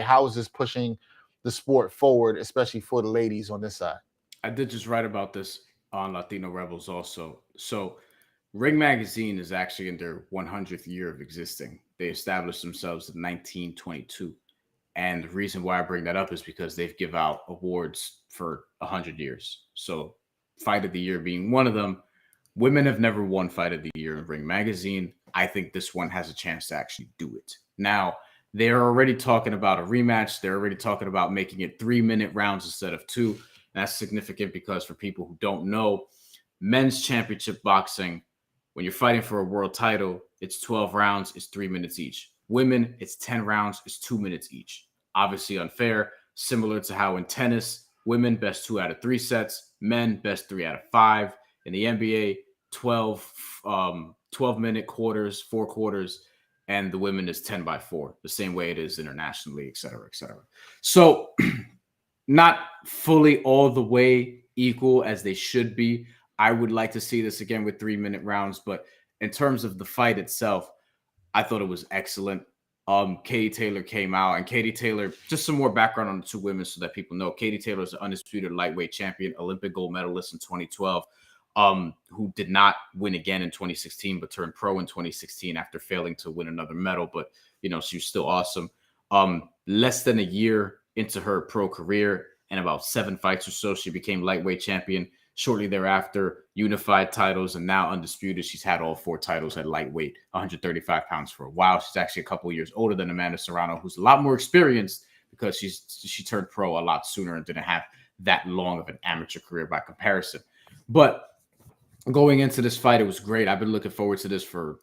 how is this pushing the sport forward, especially for the ladies on this side? I did just write about this on Latino Rebels also. So Ring Magazine is actually in their 100th year of existing. They established themselves in 1922. And the reason why I bring that up is because they've give out awards for 100 years. So Fight of the Year being one of them. Women have never won Fight of the Year in Ring Magazine. I think this one has a chance to actually do it. Now, they're already talking about a rematch. They're already talking about making it 3-minute rounds instead of 2. That's significant because for people who don't know, men's championship boxing, when you're fighting for a world title, it's 12 rounds, it's 3 minutes each. Women, it's 10 rounds. It's 2 minutes each. Obviously unfair, similar to how in tennis, women best 2 out of 3 sets, men best 3 out of 5. In the NBA, 12-minute quarters, 4 quarters, and the women is 10-by-4, the same way it is internationally, et cetera, et cetera. So not fully all the way equal as they should be. I would like to see this again with 3-minute rounds, but in terms of the fight itself, I thought it was excellent. Katie Taylor came out, and Katie Taylor, just some more background on the two women so that people know. Katie Taylor is an undisputed lightweight champion, Olympic gold medalist in 2012, who did not win again in 2016, but turned pro in 2016 after failing to win another medal. But, you know, she was still awesome. Less than a year into her pro career and about 7 fights or so, she became lightweight champion. Shortly thereafter, unified titles, and now undisputed. She's had all 4 titles at lightweight, 135 pounds for a while. She's actually a couple of years older than Amanda Serrano, who's a lot more experienced because she turned pro a lot sooner and didn't have that long of an amateur career by comparison. But going into this fight, it was great. I've been looking forward to this for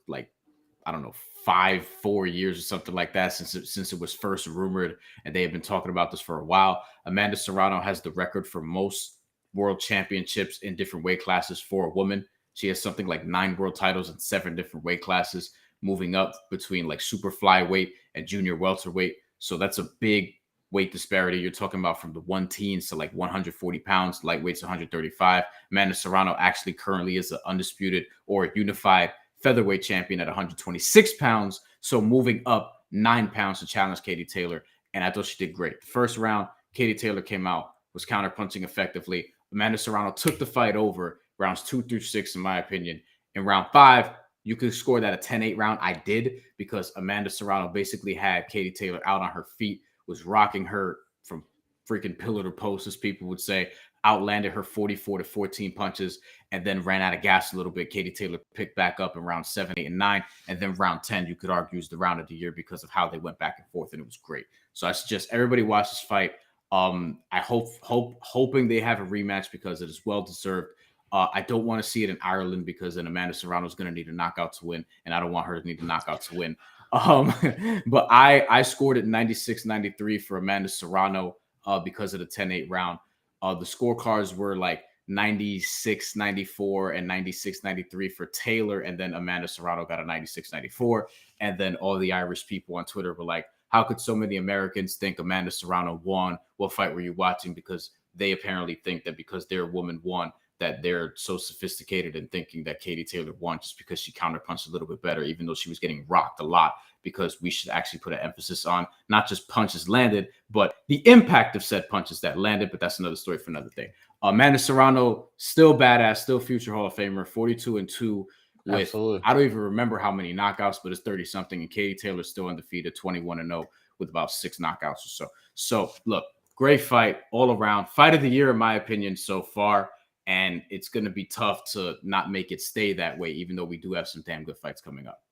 4 years or something like that since it was first rumored, and they have been talking about this for a while. Amanda Serrano has the record for most world championships in different weight classes for a woman. She has something like 9 world titles in 7 different weight classes, moving up between like super flyweight and junior welterweight. So that's a big weight disparity. You're talking about from the 1-teens to like 140 pounds, lightweight's 135. Amanda Serrano actually currently is an undisputed or unified featherweight champion at 126 pounds. So moving up 9 pounds to challenge Katie Taylor. And I thought she did great. The first round, Katie Taylor came out, was counterpunching effectively. Amanda Serrano took the fight over rounds 2 through 6, in my opinion. In round 5, you could score that a 10-8 round. I did, because Amanda Serrano basically had Katie Taylor out on her feet, was rocking her from freaking pillar to post, as people would say, outlanded her 44-14 punches, and then ran out of gas a little bit. Katie Taylor picked back up in round 7, 8, and 9. And then round 10, you could argue, is the round of the year because of how they went back and forth, and it was great. So I suggest everybody watch this fight. I hoping they have a rematch because it is well deserved. I don't want to see it in Ireland because then Amanda Serrano is going to need a knockout to win, and I don't want her to need a knockout to win. But I scored it 96-93 for Amanda Serrano because of the 10-8 round. The scorecards were like 96-94 and 96-93 for Taylor, and then Amanda Serrano got a 96-94. And then all the Irish people on Twitter were like, how could so many Americans think Amanda Serrano won? What fight were you watching? Because they apparently think that because their woman won, that they're so sophisticated in thinking that Katie Taylor won just because she counterpunched a little bit better, even though she was getting rocked a lot, because we should actually put an emphasis on not just punches landed, but the impact of said punches that landed. But that's another story for another day. Amanda Serrano, still badass, still future Hall of Famer, 42-2. With, absolutely. I don't even remember how many knockouts, but it's 30-something. And Katie Taylor's still undefeated, 21-0 with about 6 knockouts or so. So, look, great fight all around. Fight of the year, in my opinion, so far. And it's going to be tough to not make it stay that way, even though we do have some damn good fights coming up.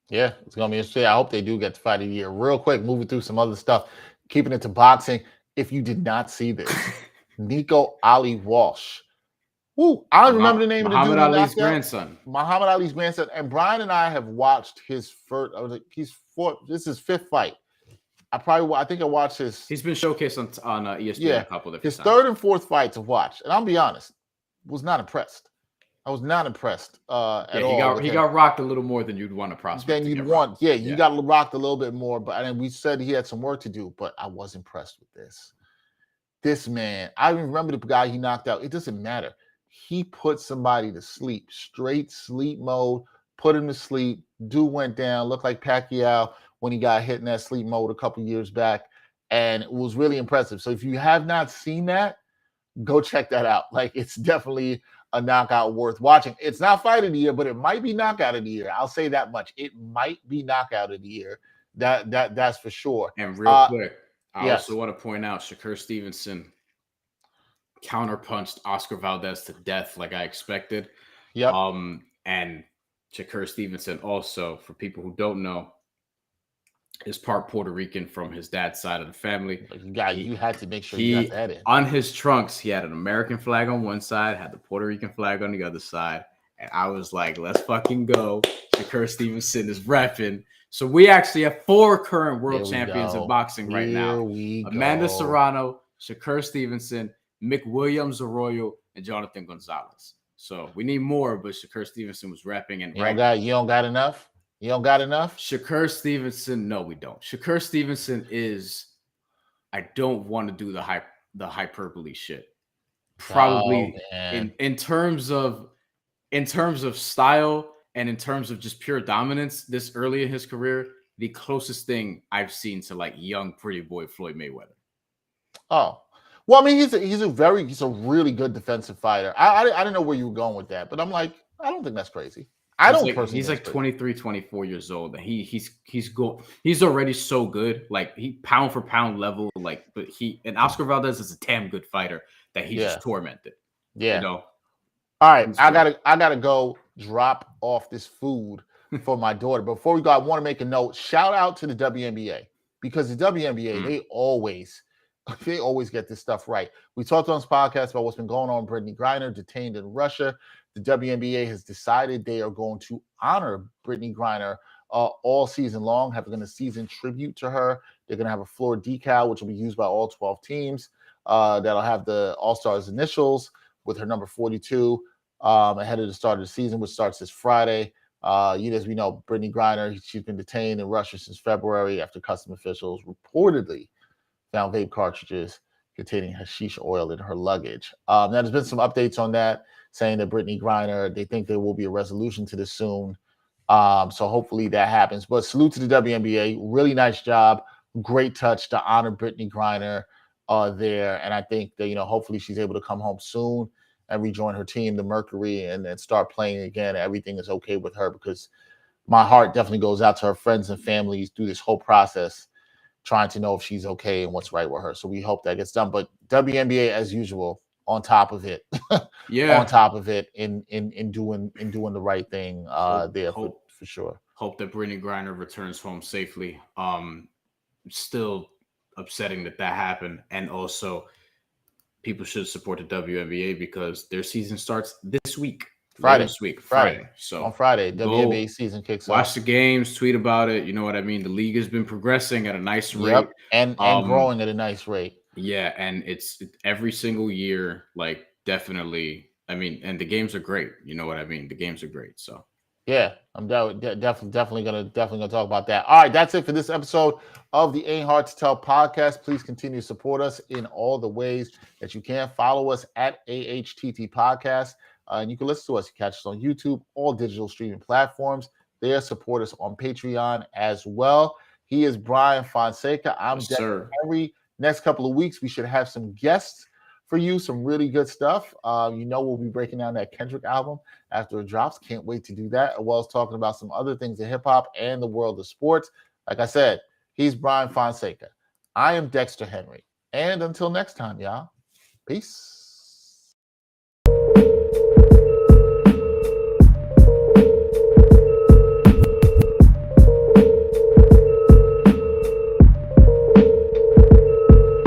Yeah, it's going to be interesting. I hope they do get the fight of the year. Real quick, moving through some other stuff, keeping it to boxing. If you did not see this, Nico Ali Walsh. Woo, I don't remember the name Muhammad of the dude. Ali's grandson. Muhammad Ali's grandson. And Brian and I have watched his first. This is 5th fight. I think I watched his. He's been showcased on ESPN a couple of different his times. 3rd and 4th fight to watch. And I'll be honest, was not impressed. I was not impressed at all. He got rocked a little more than you'd want to prospect. Than you'd want. Yeah, you got rocked a little bit more. But and we said he had some work to do. But I was impressed with this. This man, I remember the guy he knocked out. It doesn't matter. He put somebody to sleep, straight sleep mode, put him to sleep. Dude went down, looked like Pacquiao when he got hit in that sleep mode a couple years back. And it was really impressive. So if you have not seen that, go check that out. Like, it's definitely a knockout worth watching. It's not fight of the year, but it might be knockout of the year. I'll say that much. It might be knockout of the year. That's for sure. And real quick, I also want to point out Shakur Stevenson counterpunched Oscar Valdez to death like I expected. Yep. And Shakur Stevenson also, for people who don't know, is part Puerto Rican from his dad's side of the family. You had to make sure you got that in. On his trunks, he had an American flag on one side, had the Puerto Rican flag on the other side. And I was like, let's fucking go. Shakur Stevenson is repping. So we actually have 4 current world Here we champions in go. boxing right Here now. we Amanda go. Serrano, Shakur Stevenson, Mick Williams Arroyo, and Jonathan Gonzalez. So we need more, but Shakur Stevenson was repping and You don't got enough? You don't got enough? Shakur Stevenson, no, we don't. Shakur Stevenson is, I don't want to do the hyperbole shit. Probably in terms of style and in terms of just pure dominance this early in his career, the closest thing I've seen to like young pretty boy Floyd Mayweather. Oh, well, I mean, he's a really good defensive fighter. I didn't know where you were going with that, but I'm like, I don't think that's crazy. He's like 23, 24 years old, and he's already so good, like he pound for pound level, like, but Oscar Valdez is a damn good fighter that he just tormented. Yeah. You know? All right, I gotta go drop off this food for my daughter. Before we go, I want to make a note. Shout out to the WNBA, because the WNBA, they always get this stuff right. We talked on this podcast about what's been going on. Brittany Griner detained in Russia. The WNBA has decided they are going to honor Brittany Griner all season long, having a season tribute to her. They're going to have a floor decal, which will be used by all 12 teams. That'll have the All-Stars initials with her number 42 ahead of the start of the season, which starts this Friday. As we know, Brittany Griner, she's been detained in Russia since February after custom officials reportedly found vape cartridges containing hashish oil in her luggage. Now, there's been some updates on that, saying that Brittany Griner, they think there will be a resolution to this soon. So hopefully that happens. But salute to the WNBA. Really nice job. Great touch to honor Brittany Griner there. And I think that, hopefully she's able to come home soon and rejoin her team, the Mercury, and then start playing again. Everything is okay with her, because my heart definitely goes out to her friends and families through this whole process, trying to know if she's okay and what's right with her. So we hope that gets done. But WNBA, as usual, on top of it. On top of it in doing the right thing for sure. Hope that Brittany Griner returns home safely. Still upsetting that happened. And also, people should support the WNBA because their season starts this week. Friday. So on Friday, WNBA season kicks off. Watch the games, tweet about it. You know what I mean? The league has been progressing at a nice rate. And growing at a nice rate. Yeah, and it's every single year, like, definitely. I mean, and the games are great. You know what I mean? The games are great. So yeah, I'm definitely gonna talk about that. All right, that's it for this episode of the Ain't Hard to Tell podcast. Please continue to support us in all the ways that you can. Follow us at AHTT Podcast. And you can listen to us. You catch us on YouTube, all digital streaming platforms. There, support us on Patreon as well. He is Bryan Fonseca. I'm Dexter Henry. Next couple of weeks, we should have some guests for you, some really good stuff. We'll be breaking down that Kendrick album after it drops. Can't wait to do that, as well as talking about some other things in hip-hop and the world of sports. Like I said, he's Bryan Fonseca. I am Dexter Henry. And until next time, y'all, peace.